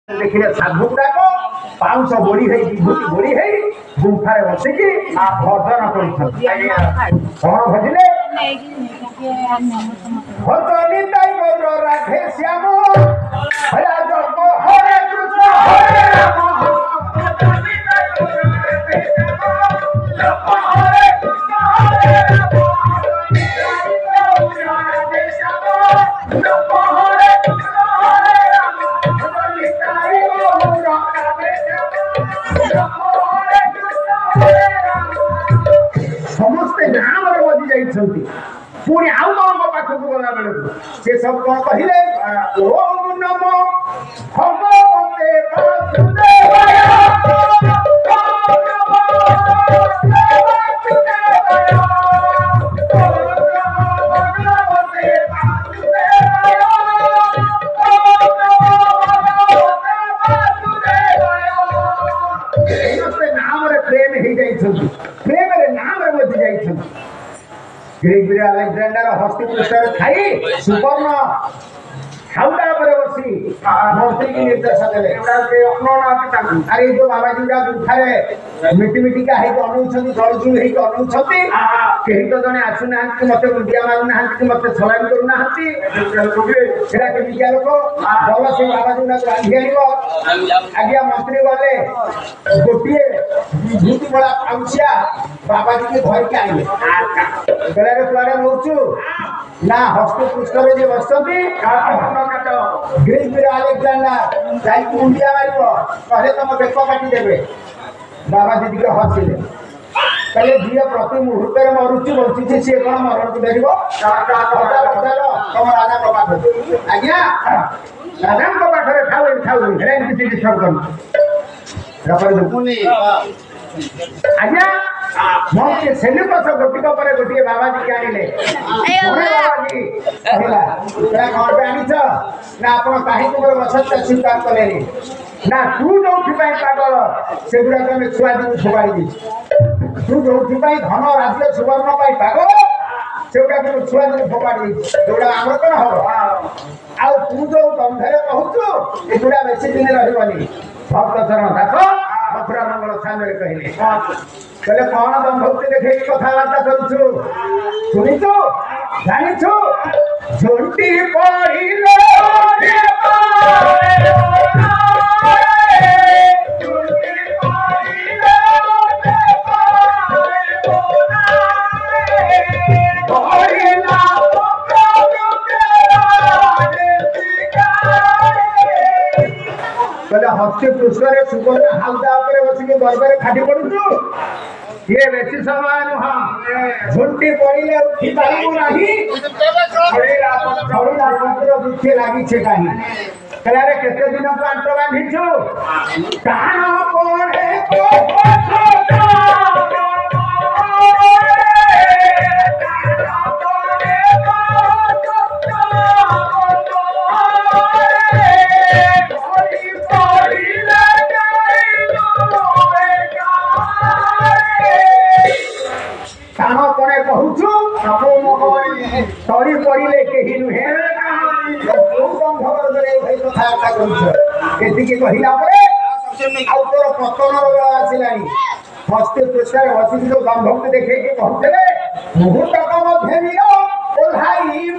देखिले साधु गुड़ाक पाउंश बोड़ी है विभूति बोड़ी है गुंफारे बसिकी भजन कर कौन भजिले भजनी ताई गौर राधे श्याम हरे जग हरे कृष्ण हरे राम भजनी ताई गौर राधे श्याम जप हरे कृष्ण हरे राम भजनी ताई गौर राधे श्याम जप हरे कृष्ण हरे राम भजनी ताई गौर राधे श्याम समस्ते नाम बजी जाइछंती पुणी आउ मानक पाखक गला बेलू से सब कौन कहले ओम नमो भगवते वासुदेवाय ओम नमो भगवते वासुदेवाय प्रेम नाम बजी जाइछंती ग्रीक अलेक्जेंडर हस्ती पृष्ठ खाई सुवर्ण हाउडा पर बसी मंत्री की निर्देश देले अरे जो बाबाजी गुफारे मिटिमिटिका है अनुछंती जलजू है अनुछंती केही तो जने आसु ना मते मुंडिया मारु ना मते सलाम करू ना सेटा के बिया लोक बोल से बाबाजी ना गांधी आइबो आज्ञा मंत्री गले गोटिए भूति बड़ा पाउसिया बाबाजी के धर के आइले गलारे प्लाडे नउचु ना हस्त पुष्कर जे बसती ग्रीक अलेक्जेंडर जाई मुंडिया मारिबो कहले तुम बेक काटी देबे बाबाजी दिके हसिले कहले जिया प्रति मुहूर्त रे मरुची बंची से कोन मरण को देरिबो तुम राजा को पाठ आज्ञा राजा को पाठ रे खाऊ हेरेन किसी डिस्टर्ब कर रपर दुनी आज्ञा मोके सेलु को सब गोटी को परे गोटी बाबाजी के आनिले बाबाजी कहला तोरा घर पे आनी छ ना आपण काहे को वसत स्वीकार कलेनी ना तू जोठी पाई पागल सेगुडा तमे छुआ दिन फोगाड़ी दी तू जोठी पाई धन राज्य सुवर्ण पाई पागल सेगुडा तमे छुआ दिन फोगाड़ी दी सेगुडा हमर कोन हो आ तू जो गंधरे कहूछु एगुडा बेसी दिन रहिबनी भक्त चरण दास मथुरा मंगल स्थान रे कहिले कहले कौन दम भक्ति देखे कथावार्ता करूछु सुनिछु जानिछु झुंटी पड़िले रे पारे झुंटी पड़िले रे पारे पड़िला कहले हस्ती पुष्कर सुवर्ण हालदा ऊपर बसिके गर्भरे खाटी पड़ुछु ये बेसी समय नुहा झुंटी पड़िले उठी पारिबो नाही थोड़ी रात दुखे लागी छे काही कहले रे केते दिन कांट बांधिछु कान पड़े को तोरी पड़िले केही नुहे एतिके कहिला परे आउ तोर पतन बेला आसिलानी हस्ते पुष्कर बसिक जो गंधक देखे के कहते मुहूर्त का मध्य नियो ओल्हाई